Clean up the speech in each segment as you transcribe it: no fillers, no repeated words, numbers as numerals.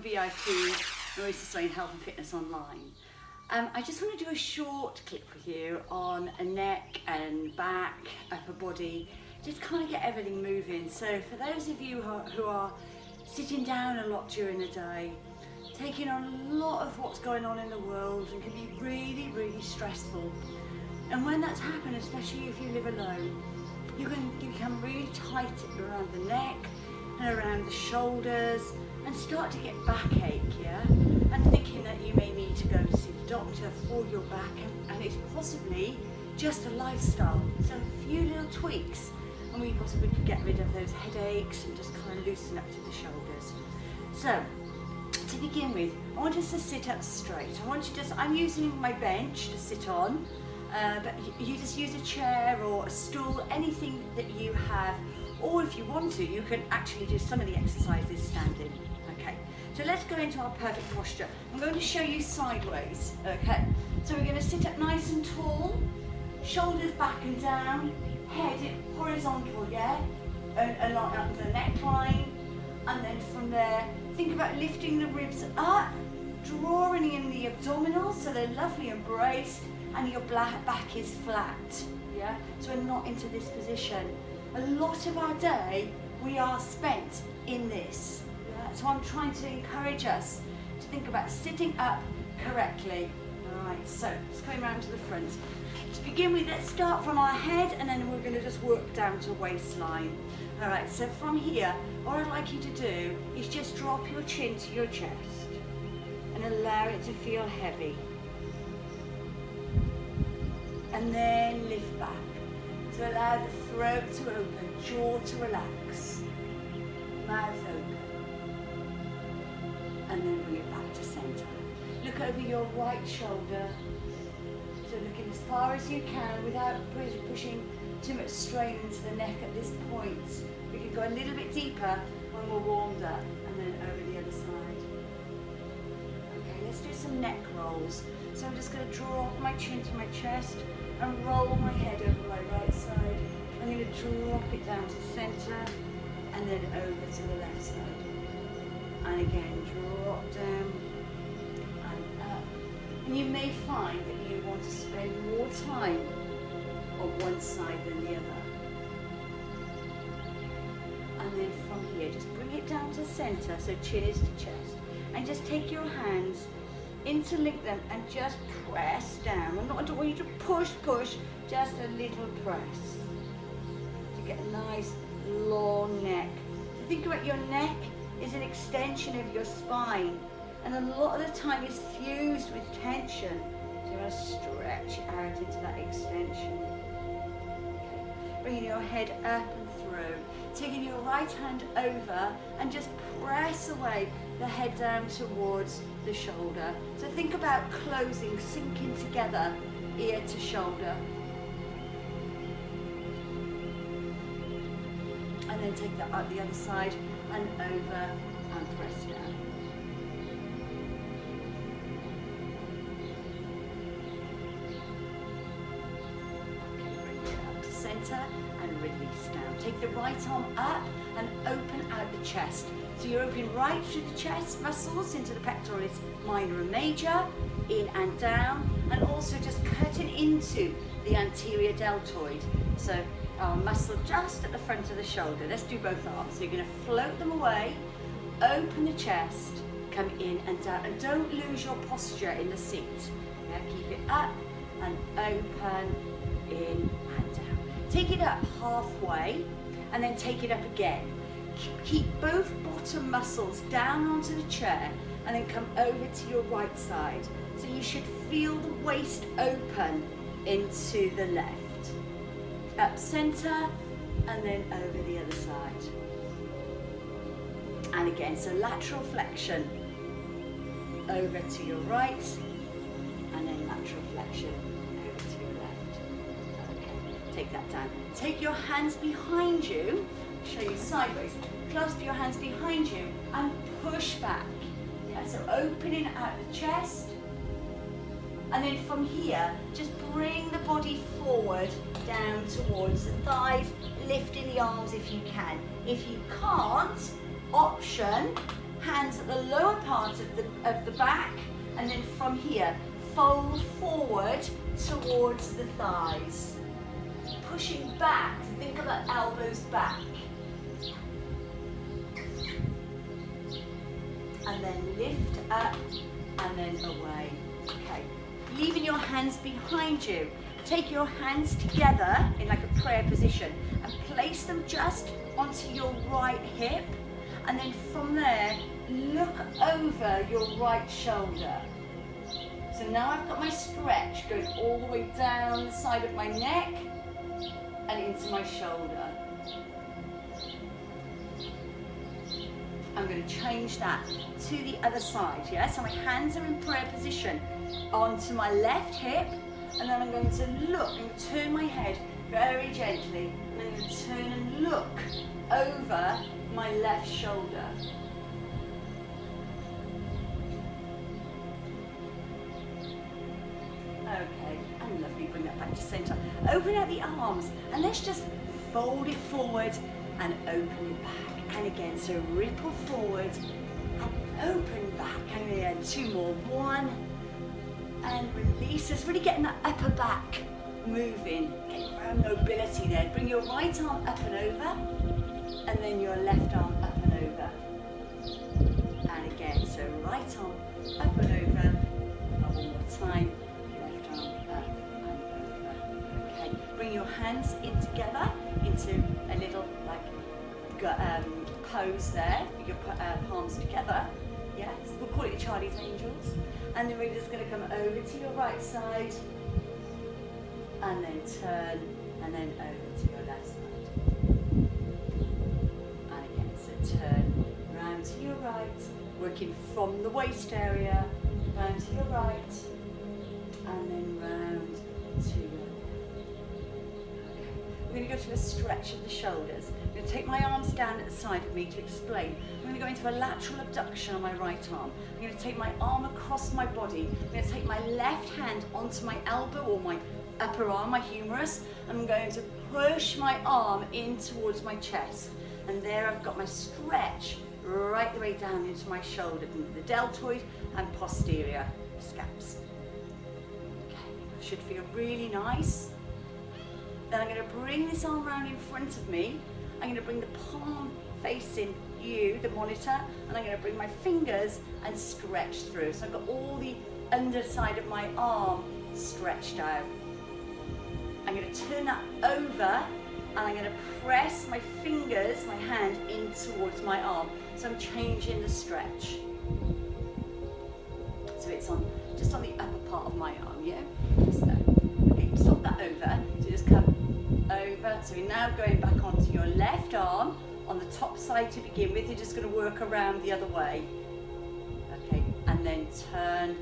VIP, Marisa Swain Health and Fitness Online. I just want to do a short clip with you on a neck and back, upper body, just kind of get everything moving. So for those of you who are sitting down a lot during the day, taking on a lot of what's going on in the world and can be really, really stressful. And when that's happened, especially if you live alone, you can become really tight around the neck and around the shoulders and start to get backache, yeah? And thinking that you may need to go to see the doctor for your back, and it's possibly just a lifestyle. So a few little tweaks and we possibly could get rid of those headaches and just kind of loosen up to the shoulders. So to begin with, I want us to sit up straight. I'm using my bench to sit on, but you just use a chair or a stool, anything that you have, or if you want to, you can actually do some of the exercises standing. Okay, so let's go into our perfect posture. I'm going to show you sideways, okay? So we're going to sit up nice and tall, shoulders back and down, head horizontal, yeah? Along up the neckline, and then from there, think about lifting the ribs up, drawing in the abdominals so they're lovely and braced, and your back is flat, yeah? So we're not into this position. A lot of our day, we are spent in this. Yeah? So I'm trying to encourage us to think about sitting up correctly. All right, so let's go around to the front. To begin with, let's start from our head and then we're going to just work down to waistline. All right, so from here, what I'd like you to do is just drop your chin to your chest and allow it to feel heavy. And then lift back. So allow the throat to open, jaw to relax, mouth open. And then bring it back to center. Look over your right shoulder. So looking as far as you can without pushing too much strain into the neck at this point. We can go a little bit deeper when we're warmed up, and then over the other side. Okay, let's do some neck rolls. So I'm just going to drop my chin to my chest and roll my head over my right side. I'm going to drop it down to center and then over to the left side. And again, drop down and up. And you may find that you want to spend more time on one side than the other. And then from here, just bring it down to center, so chin is to chest. And just take your hands, interlink them, and just press down. I'm not want you to push, just a little press. To get a nice long neck. So think about your neck is an extension of your spine. And a lot of the time it's fused with tension. So you want to stretch out into that extension. Okay. Bringing your head up and through. Taking your right hand over and just press away the head down towards the shoulder. So think about closing, sinking together, ear to shoulder. And then take that up the other side and over and press down. Center and release down. Take the right arm up and open out the chest. So you're opening right through the chest muscles into the pectoralis minor and major, in and down, and also just cutting into the anterior deltoid. So our muscle just at the front of the shoulder. Let's do both arms. So you're going to float them away, open the chest, come in and down, and don't lose your posture in the seat. Yeah, keep it up and open, in and down. Take it up halfway and then take it up again. Keep both bottom muscles down onto the chair and then come over to your right side. So you should feel the waist open into the left. Up center and then over the other side. And again, so lateral flexion over to your right and then lateral flexion over to your left. Okay, take that down. Take your hands behind you, show you sideways. Clasp your hands behind you and push back. Yeah, so opening out the chest. And then from here, just bring the body forward, down towards the thighs, lifting the arms if you can. If you can't, option, hands at the lower part of the back, and then from here, fold forward towards the thighs. Pushing back, think about elbows back. And then lift up, and then away. Okay, leaving your hands behind you. Take your hands together in like a prayer position and place them just onto your right hip, and then from there look over your right shoulder. So now I've got my stretch going all the way down the side of my neck and into my shoulder. I'm going to change that to the other side, yeah? So my hands are in prayer position onto my left hip, and then I'm going to look and turn my head very gently, and I'm going to turn and look over my left shoulder. Okay, and lovely, bring that back to center. Open out the arms, and let's just fold it forward and open it back. And again, so ripple forward and open back. And then 2 more. 1, and release. Just really getting that upper back moving, getting around mobility there. Bring your right arm up and over, and then your left arm up and over. And again, so right arm up and over. And one more time, left arm up and over. Okay, bring your hands in together into a little like pose there, with your palms together. Yes, we'll call it Charlie's Angels. And then we're just going to come over to your right side, and then turn, and then over to your left side. And again, so turn round to your right, working from the waist area, round to your right, and then round to your left. Okay. We're going to go to a stretch of the shoulders. I'm going to take my arms down at the side of me to explain. I'm going to go into a lateral abduction on my right arm. I'm going to take my arm across my body. I'm going to take my left hand onto my elbow or my upper arm, my humerus. I'm going to push my arm in towards my chest. And there I've got my stretch right the way down into my shoulder, into the deltoid and posterior scaps. Okay, should feel really nice. Then I'm going to bring this arm around in front of me. I'm going to bring the palm facing you, the monitor, and I'm going to bring my fingers and stretch through. So I've got all the underside of my arm stretched out. I'm going to turn that over, and I'm going to press my fingers, my hand, in towards my arm. So I'm changing the stretch. So it's on just on the upper part of my arm, yeah? So, okay, swap that over. So just come over. So we're now going back onto your left arm on the top side to begin with. You're just going to work around the other way. Okay, and then turn,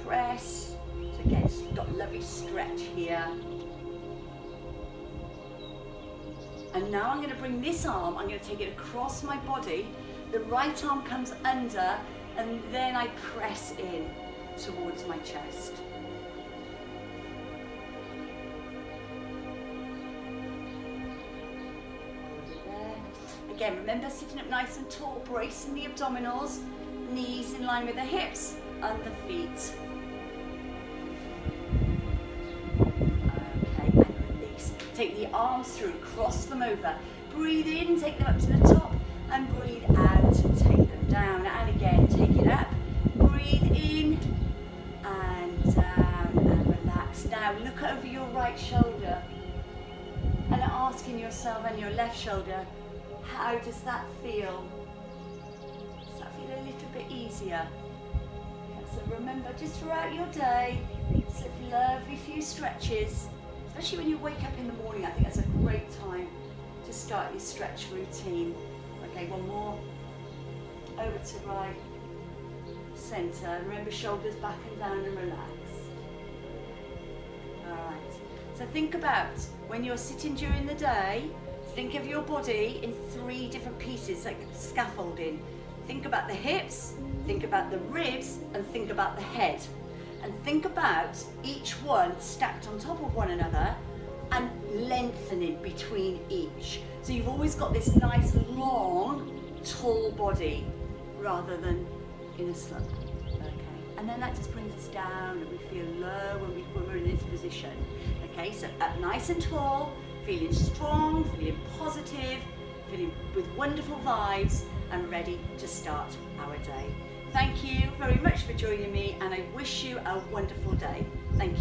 press. So again, you've got a lovely stretch here. And now I'm going to bring this arm, I'm going to take it across my body. The right arm comes under, and then I press in towards my chest. Again, remember sitting up nice and tall, bracing the abdominals, knees in line with the hips, and the feet. Okay, and release. Take the arms through, cross them over. Breathe in, take them up to the top, and breathe out, take them down. And again, take it up. Breathe in, and down, and relax. Now, look over your right shoulder, and asking yourself and your left shoulder, how does that feel? Does that feel a little bit easier? So remember, just throughout your day, some lovely few stretches, especially when you wake up in the morning. I think that's a great time to start your stretch routine. Okay, one more. Over to right, center. Remember, shoulders back and down and relax. All right. So think about when you're sitting during the day. Think of your body in 3 different pieces, like scaffolding. Think about the hips, think about the ribs, and think about the head. And think about each one stacked on top of one another and lengthening between each. So you've always got this nice, long, tall body. rather than in a slump. Okay, and then that just brings us down and we feel low when we're in this position. Okay, so up nice and tall, feeling strong, feeling positive, feeling with wonderful vibes and ready to start our day. Thank you very much for joining me and I wish you a wonderful day. Thank you.